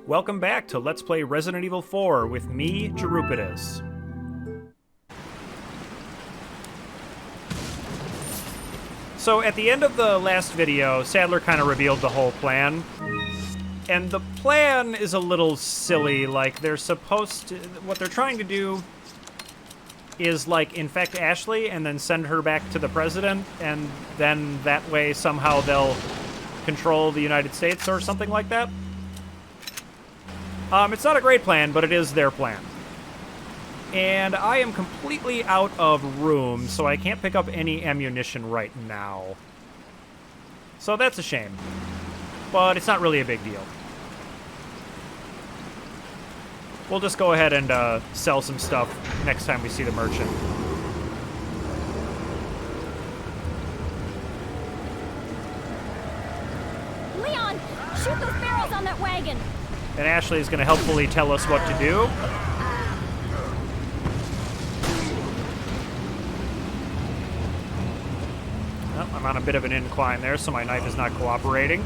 Welcome back to Let's Play Resident Evil 4 with me, Jerupitus. So at the end of the last video, Sadler kind of revealed the whole plan. And the plan is a little silly. Like, they're supposed to... What they're trying to do is, like, infect Ashley and then send her back to the president. And then that way somehow they'll control the United States or something like that. It's not a great plan, but it is their plan. And I am completely out of room, so I can't pick up any ammunition right now. So that's a shame. But it's not really a big deal. We'll just go ahead and sell some stuff next time we see the merchant. Leon, shoot those barrels on that wagon. And Ashley is going to helpfully tell us what to do. Well, I'm on a bit of an incline there, so my knife is not cooperating.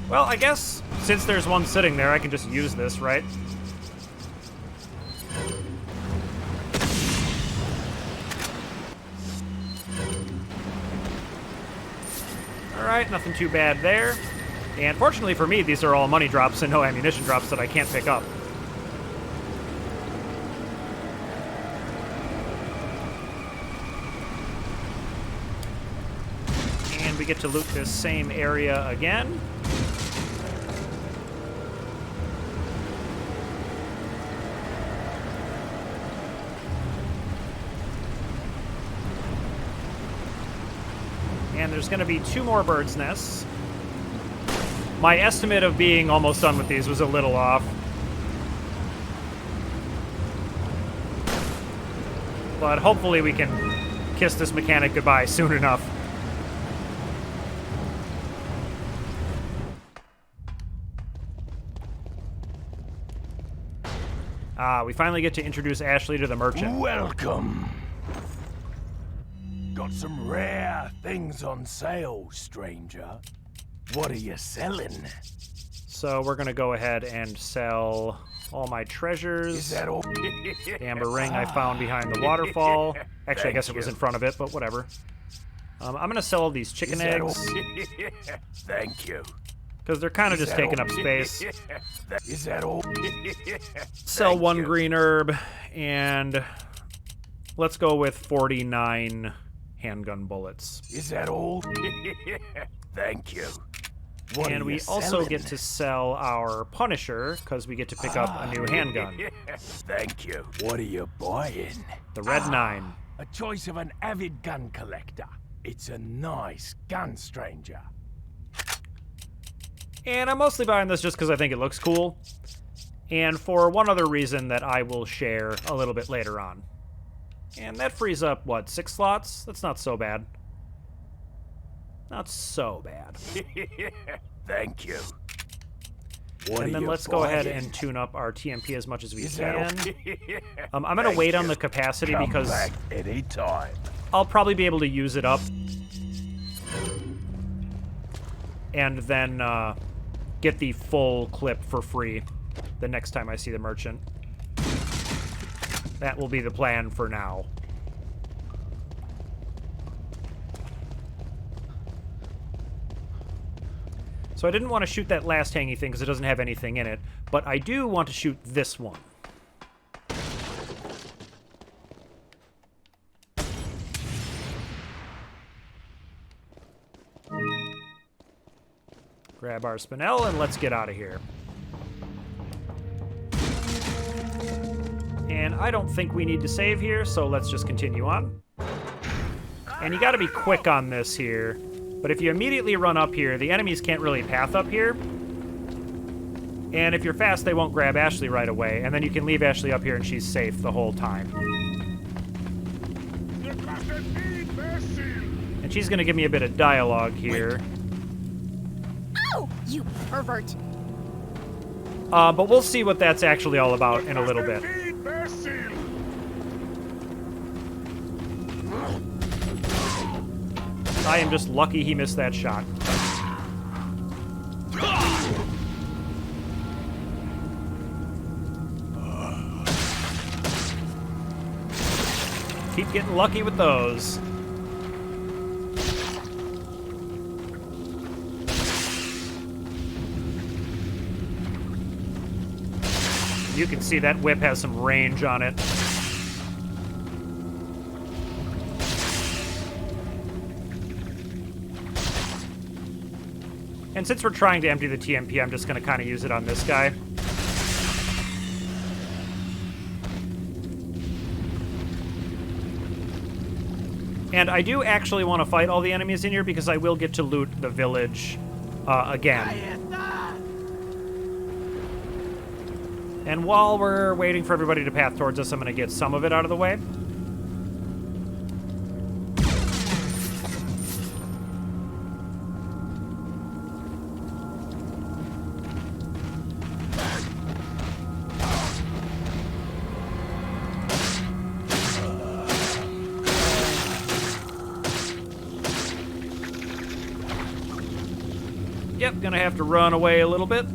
Well, I guess since there's one sitting there, I can just use this, right? Alright, nothing too bad there. And fortunately for me, these are all money drops and no ammunition drops that I can't pick up. And we get to loot this same area again. And there's going to be 2 more bird's nests. My estimate of being almost done with these was a little off. But hopefully we can kiss this mechanic goodbye soon enough. We finally get to introduce Ashley to the merchant. Welcome. Got some rare things on sale, stranger. What are you selling? So we're gonna go ahead and sell all my treasures. Is that all? The amber ring I found behind the waterfall. Actually, I guess it was in front of it, but whatever. I'm gonna sell all these chicken eggs. Thank you. Because they're kind of just taking up space. Is that all? Sell 1 green herb, and let's go with 49 handgun bullets. Is that all? Thank you. What and we also get to sell our Punisher, because we get to pick up a new handgun. Thank you. What are you buying? The Red 9. A choice of an avid gun collector. It's a nice gun, stranger. And I'm mostly buying this just because I think it looks cool. And for one other reason that I will share a little bit later on. And that frees up, what, 6 slots? That's not so bad. Not so bad. Thank you. And then let's go ahead and tune up our TMP as much as we can. I'm going to wait on the capacity because back anytime. I'll probably be able to use it up. And then get the full clip for free the next time I see the merchant. That will be the plan for now. So I didn't want to shoot that last hangy thing because it doesn't have anything in it, but I do want to shoot this one. Grab our spinel and let's get out of here. And I don't think we need to save here, so let's just continue on. And you gotta be quick on this here. But if you immediately run up here, the enemies can't really path up here. And if you're fast, they won't grab Ashley right away. And then you can leave Ashley up here and she's safe the whole time. And she's gonna give me a bit of dialogue here. Oh, you pervert. But we'll see what that's actually all about in a little bit. I am just lucky he missed that shot. Keep getting lucky with those. You can see that whip has some range on it. And since we're trying to empty the TMP, I'm just going to kind of use it on this guy. And I do actually want to fight all the enemies in here because I will get to loot the village again. And while we're waiting for everybody to path towards us, I'm going to get some of it out of the way. Yep, gonna have to run away a little bit.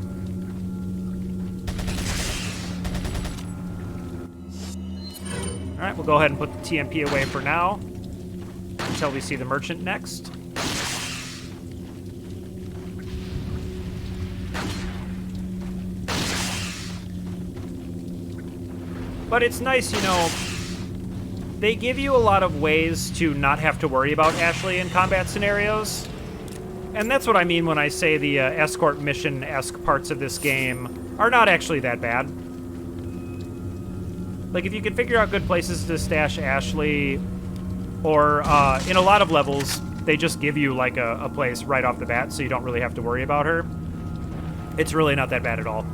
Alright, we'll go ahead and put the TMP away for now until we see the merchant next. But it's nice, you know, they give you a lot of ways to not have to worry about Ashley in combat scenarios. And that's what I mean when I say the escort mission-esque parts of this game are not actually that bad. Like, if you can figure out good places to stash Ashley, or in a lot of levels, they just give you, like, a place right off the bat so you don't really have to worry about her. It's really not that bad at all.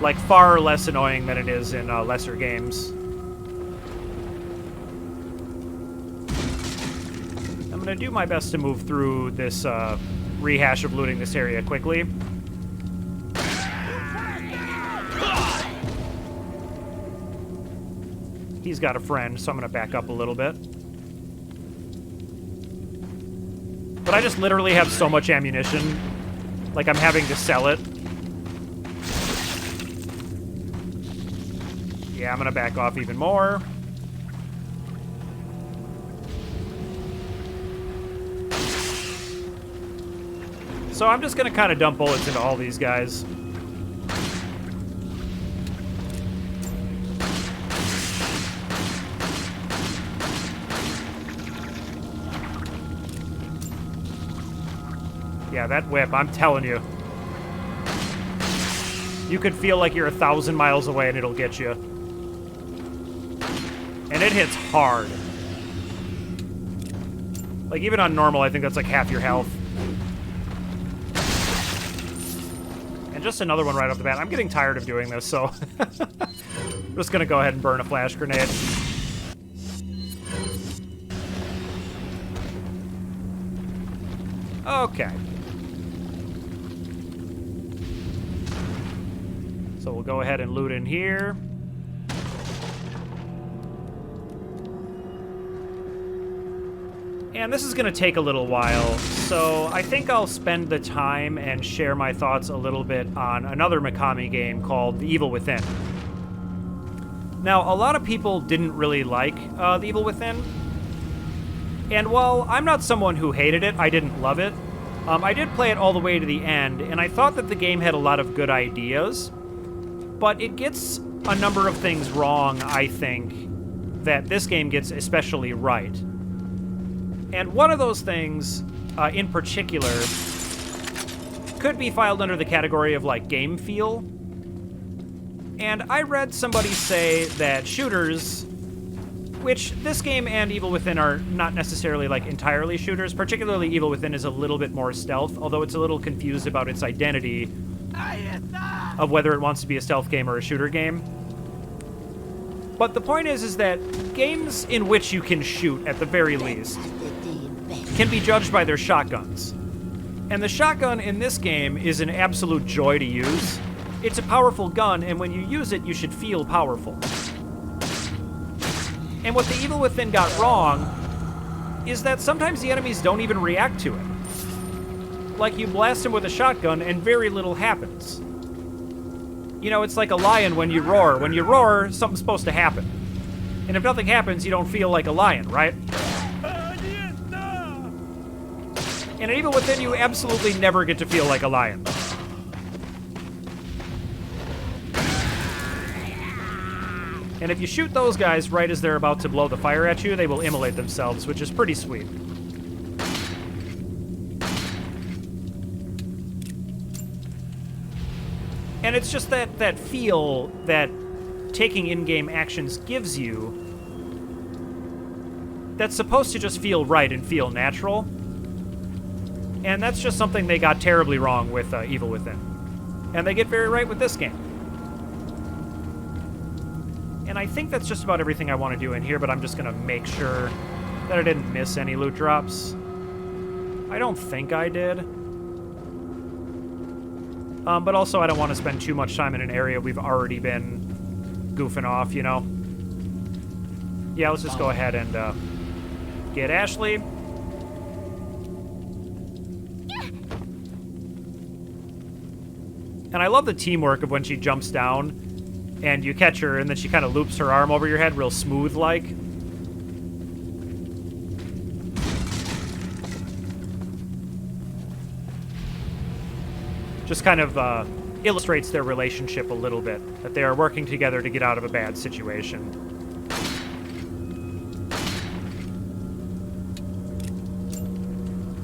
Like, far less annoying than it is in lesser games. I'm going to do my best to move through this rehash of looting this area quickly. He's got a friend, so I'm going to back up a little bit. But I just literally have so much ammunition, like I'm having to sell it. Yeah, I'm going to back off even more. So I'm just going to kind of dump bullets into all these guys. Yeah, that whip, I'm telling you. You could feel like you're 1,000 miles away and it'll get you. And it hits hard. Like, even on normal, I think that's like half your health. And just another one right off the bat. I'm getting tired of doing this, so I'm just gonna go ahead and burn a flash grenade. Okay. So we'll go ahead and loot in here. And this is going to take a little while, so I think I'll spend the time and share my thoughts a little bit on another Mikami game called The Evil Within. Now, a lot of people didn't really like The Evil Within, and while I'm not someone who hated it, I didn't love it. I did play it all the way to the end, and I thought that the game had a lot of good ideas, but it gets a number of things wrong, I think, that this game gets especially right. And one of those things, in particular, could be filed under the category of, like, game feel. And I read somebody say that shooters, which this game and Evil Within are not necessarily, like, entirely shooters, particularly Evil Within is a little bit more stealth, although it's a little confused about its identity of whether it wants to be a stealth game or a shooter game. But the point is that games in which you can shoot, at the very least, can be judged by their shotguns. And the shotgun in this game is an absolute joy to use. It's a powerful gun, and when you use it, you should feel powerful. And what the Evil Within got wrong is that sometimes the enemies don't even react to it. Like, you blast him with a shotgun and very little happens. You know, it's like a lion when you roar. When you roar, something's supposed to happen. And if nothing happens, you don't feel like a lion, right? And even within you, absolutely never get to feel like a lion. And if you shoot those guys right as they're about to blow the fire at you, they will immolate themselves, which is pretty sweet. And it's just that feel that taking in-game actions gives you that's supposed to just feel right and feel natural. And that's just something they got terribly wrong with Evil Within. And they get very right with this game. And I think that's just about everything I want to do in here, but I'm just going to make sure that I didn't miss any loot drops. I don't think I did. But also I don't want to spend too much time in an area we've already been goofing off, you know? Yeah, let's just go ahead and get Ashley. And I love the teamwork of when she jumps down and you catch her and then she kind of loops her arm over your head real smooth-like. Just kind of illustrates their relationship a little bit, that they are working together to get out of a bad situation.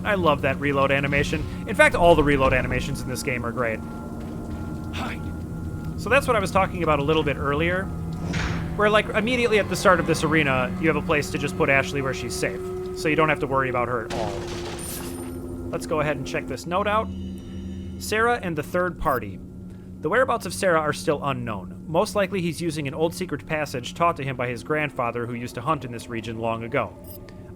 I love that reload animation. In fact, all the reload animations in this game are great. So that's what I was talking about a little bit earlier, where like immediately at the start of this arena, you have a place to just put Ashley where she's safe, so you don't have to worry about her at all. Let's go ahead and check this note out. Sarah and the third party. The whereabouts of Sarah are still unknown. Most likely he's using an old secret passage taught to him by his grandfather who used to hunt in this region long ago.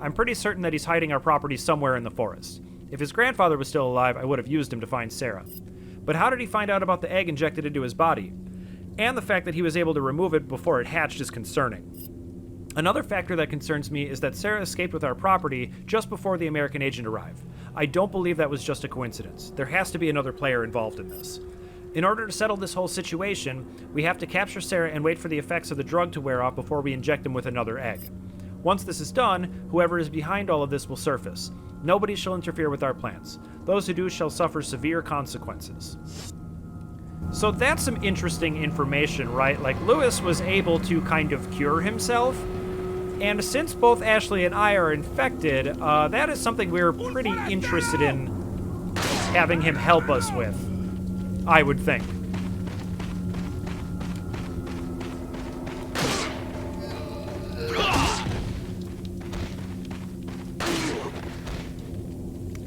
I'm pretty certain that he's hiding our property somewhere in the forest. If his grandfather was still alive, I would have used him to find Sarah. But how did he find out about the egg injected into his body? And the fact that he was able to remove it before it hatched is concerning. Another factor that concerns me is that Sarah escaped with our property just before the American agent arrived. I don't believe that was just a coincidence. There has to be another player involved in this. In order to settle this whole situation, we have to capture Sarah and wait for the effects of the drug to wear off before we inject him with another egg. Once this is done, whoever is behind all of this will surface. Nobody shall interfere with our plans. Those who do shall suffer severe consequences. So that's some interesting information, right? Like, Lewis was able to kind of cure himself, and since both Ashley and I are infected, that is something we're pretty interested in having him help us with, I would think.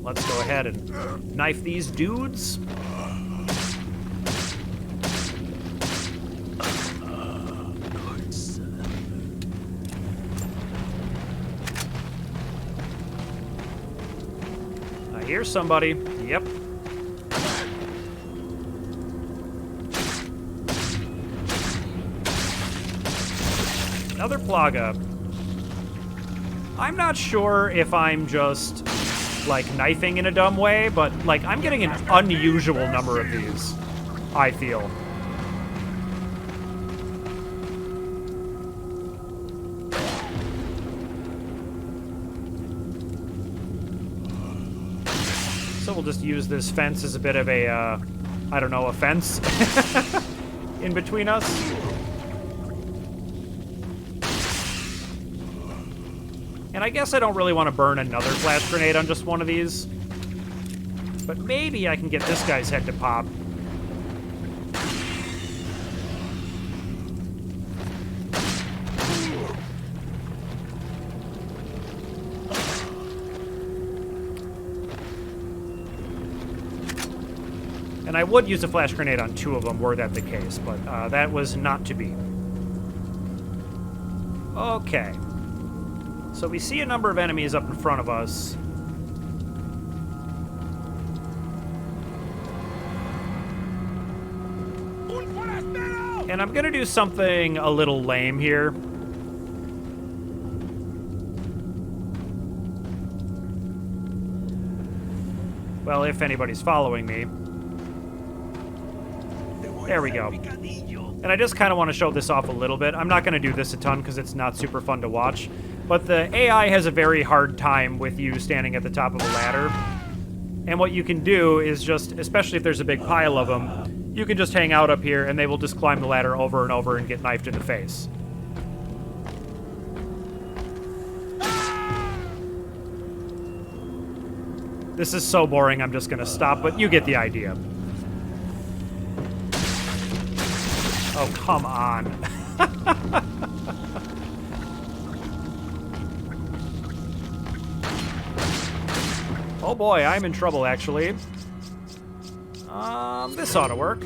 Let's go ahead and knife these dudes. I hear somebody. Yep. Another Plaga. I'm not sure if I'm just like knifing in a dumb way, but like I'm getting an unusual number of these, I feel. So we'll just use this fence as a bit of a, I don't know, a fence in between us. And I guess I don't really want to burn another flash grenade on just one of these. But maybe I can get this guy's head to pop. And I would use a flash grenade on two of them were that the case, but that was not to be. Okay. So we see a number of enemies up in front of us. And I'm gonna do something a little lame here. Well, if anybody's following me. There we go. And I just kind of want to show this off a little bit. I'm not going to do this a ton because it's not super fun to watch. But the AI has a very hard time with you standing at the top of a ladder. And what you can do is just, especially if there's a big pile of them, you can just hang out up here and they will just climb the ladder over and over and get knifed in the face. This is so boring, I'm just going to stop, but you get the idea. Oh, come on. Oh boy, I'm in trouble, actually. This ought to work.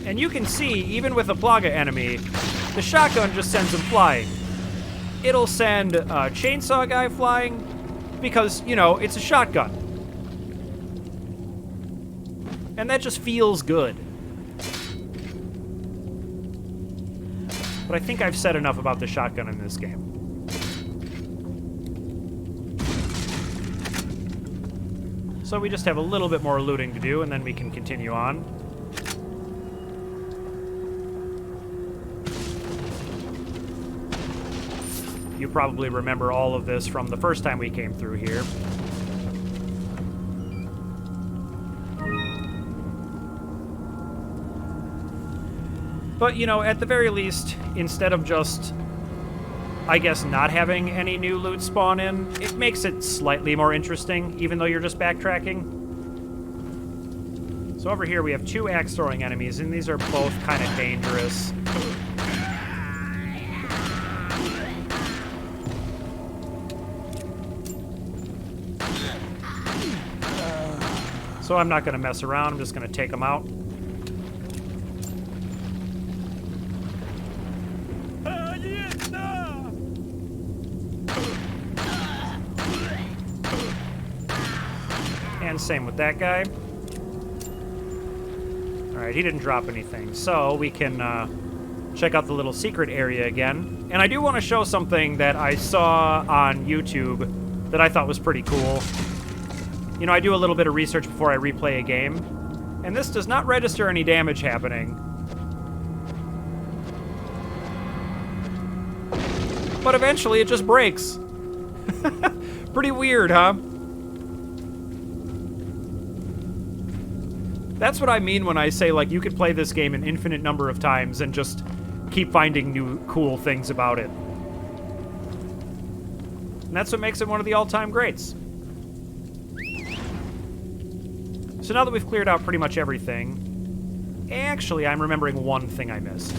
And you can see, even with a Plaga enemy, the shotgun just sends them flying. It'll send a chainsaw guy flying because, you know, it's a shotgun. And that just feels good. But I think I've said enough about the shotgun in this game. So we just have a little bit more looting to do, and then we can continue on. You probably remember all of this from the first time we came through here. But, you know, at the very least, instead of just, I guess, not having any new loot spawn in, it makes it slightly more interesting, even though you're just backtracking. So over here we have 2 axe-throwing enemies, and these are both kind of dangerous. So I'm not going to mess around, I'm just going to take them out. And same with that guy. Alright, he didn't drop anything. So we can check out the little secret area again. And I do want to show something that I saw on YouTube that I thought was pretty cool. You know, I do a little bit of research before I replay a game. And this does not register any damage happening. But eventually it just breaks. Pretty weird, huh? That's what I mean when I say, like, you could play this game an infinite number of times and just keep finding new cool things about it. And that's what makes it one of the all-time greats. So now that we've cleared out pretty much everything, actually, I'm remembering one thing I missed.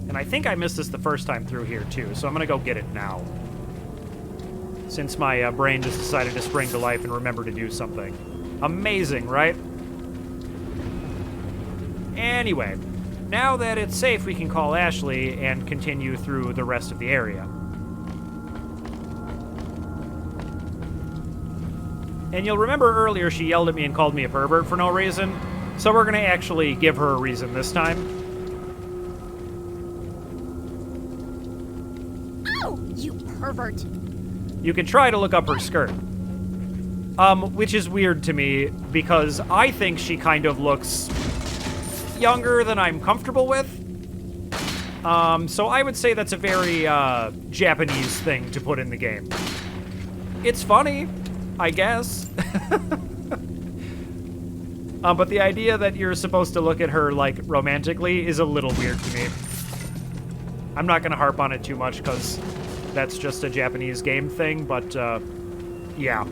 And I think I missed this the first time through here, too, so I'm going to go get it now. Since my brain just decided to spring to life and remember to do something. Amazing, right? Anyway, now that it's safe, we can call Ashley and continue through the rest of the area. And you'll remember earlier she yelled at me and called me a pervert for no reason, so we're going to actually give her a reason this time. Oh, you pervert! You can try to look up her skirt. Which is weird to me, because I think she kind of looks younger than I'm comfortable with. So I would say that's a very, Japanese thing to put in the game. It's funny, I guess. But the idea that you're supposed to look at her, like, romantically is a little weird to me. I'm not gonna harp on it too much, because that's just a Japanese game thing, but, yeah.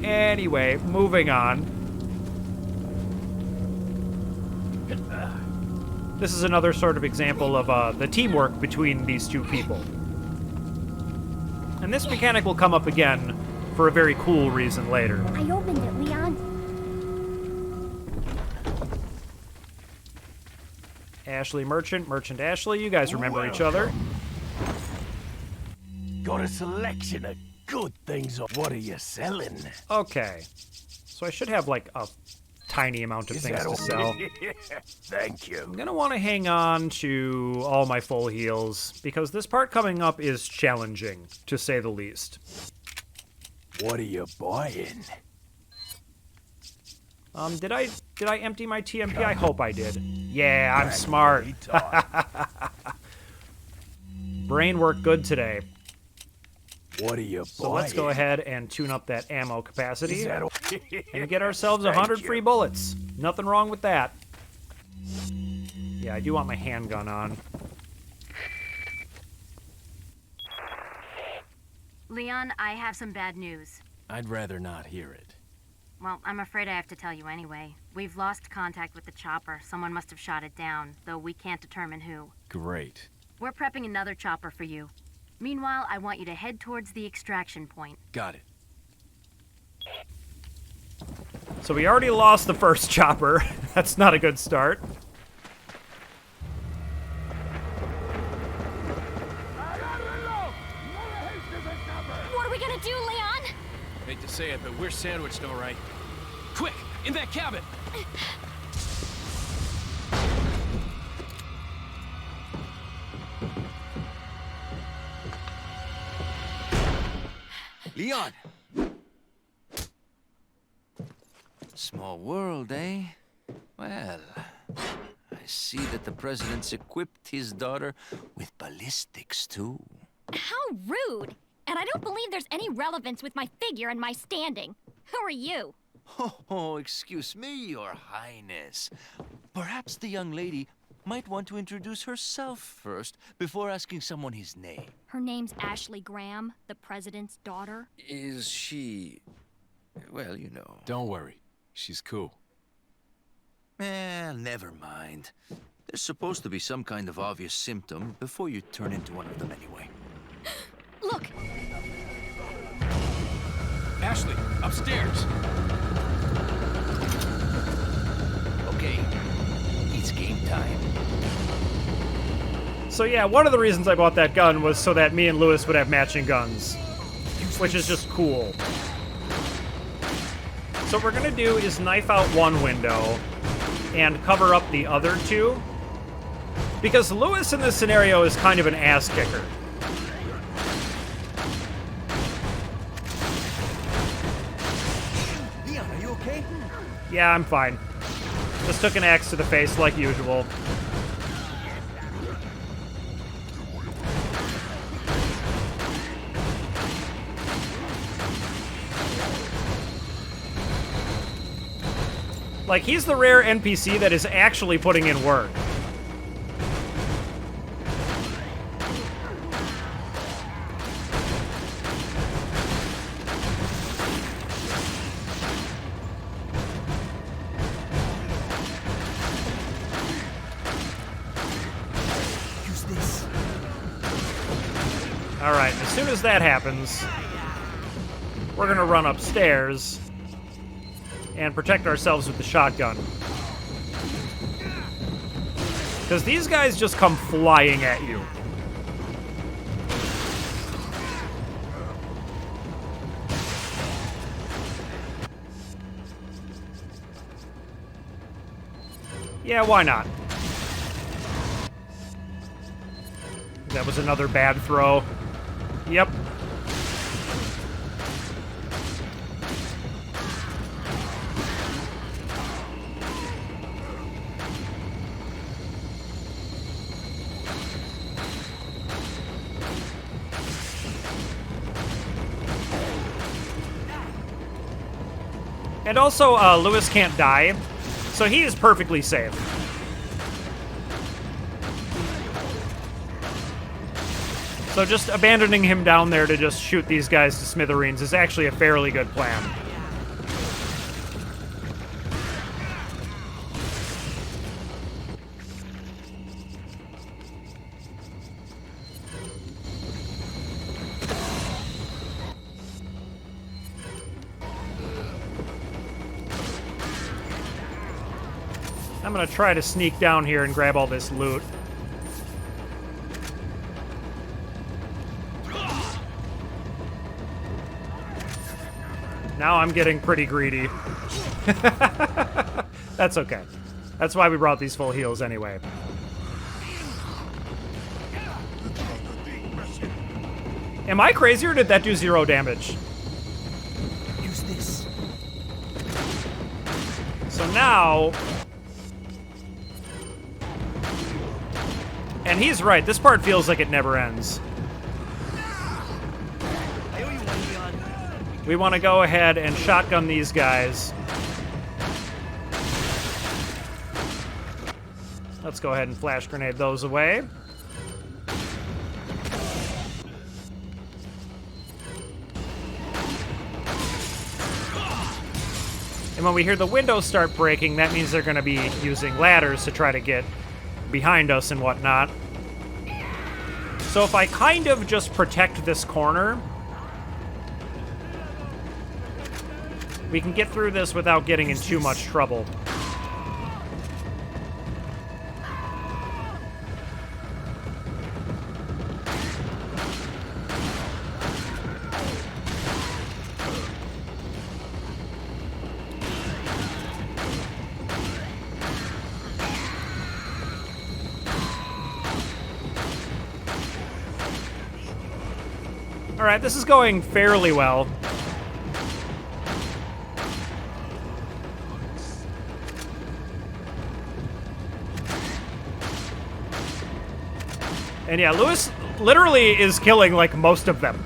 Anyway, moving on. This is another sort of example of the teamwork between these two people. And this mechanic will come up again for a very cool reason later. I opened it, Leon. Ashley Merchant, Merchant Ashley, you guys remember each other. Got a selection of good things. What are you selling? Okay. So I should have, like, a tiny amount of Is things that to all? sell. Thank you. I'm gonna want to hang on to all my full heals, because this part coming up is challenging, to say the least. What are you buying? Did I empty my TMP? I hope I did. Yeah, I'm smart. Brain worked good today. What are you So buying? let's go ahead and tune up that ammo capacity Is that all? and get ourselves Thank 100 you. free bullets. Nothing wrong with that. Yeah, I do want my handgun on. Leon, I have some bad news. I'd rather not hear it. Well, I'm afraid I have to tell you anyway. We've lost contact with the chopper. Someone must have shot it down, though we can't determine who. Great. We're prepping another chopper for you. Meanwhile, I want you to head towards the extraction point. Got it. So we already lost the first chopper. That's not a good start. What are we gonna do, Leon? Hate to say it, but we're sandwiched all right. Quick, in that cabin! Leon! Small world, eh? Well, I see that the president's equipped his daughter with ballistics, too. How rude! And I don't believe there's any relevance with my figure and my standing. Who are you? Oh, excuse me, Your Highness. Perhaps the young lady might want to introduce herself first before asking someone his name. Her name's Ashley Graham, the president's daughter. Is she... well, you know. Don't worry, she's cool. Never mind. There's supposed to be some kind of obvious symptom before you turn into one of them anyway. Look! Ashley, upstairs! Okay, it's game time. So yeah, one of the reasons I bought that gun was so that me and Lewis would have matching guns, which is just cool. So what we're gonna do is knife out one window and cover up the other two, because Lewis in this scenario is kind of an ass kicker. Leon, are you okay? Yeah, I'm fine. Just took an axe to the face like usual. Like, he's the rare NPC that is actually putting in work. Use this. Alright, as soon as that happens, we're gonna run upstairs and protect ourselves with the shotgun. Because these guys just come flying at you. Yeah, why not? That was another bad throw. Yep. And also, Lewis can't die, so he is perfectly safe. So just abandoning him down there to just shoot these guys to smithereens is actually a fairly good plan. I'm gonna try to sneak down here and grab all this loot. Now I'm getting pretty greedy. That's okay. That's why we brought these full heals anyway. Am I crazy or did that do 0 damage? Use this. So now... And he's right, this part feels like it never ends. We want to go ahead and shotgun these guys. Let's go ahead and flash grenade those away. And when we hear the windows start breaking, that means they're going to be using ladders to try to get behind us and whatnot. So if I kind of just protect this corner, we can get through this without getting in too much trouble. All right, this is going fairly well. And yeah, Lewis literally is killing, like, most of them.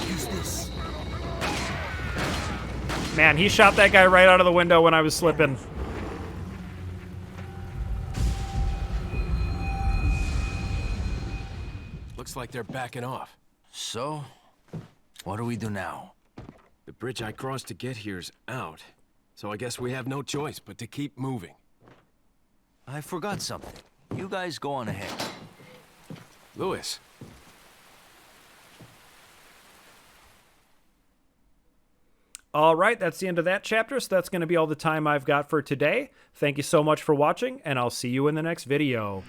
Use this. Man, he shot that guy right out of the window when I was slipping. Looks like they're backing off. So, what do we do now? The bridge I crossed to get here's out. So I guess we have no choice but to keep moving. I forgot something. You guys go on ahead. Lewis. All right, that's the end of that chapter, so that's going to be all the time I've got for today. Thank you so much for watching, and I'll see you in the next video.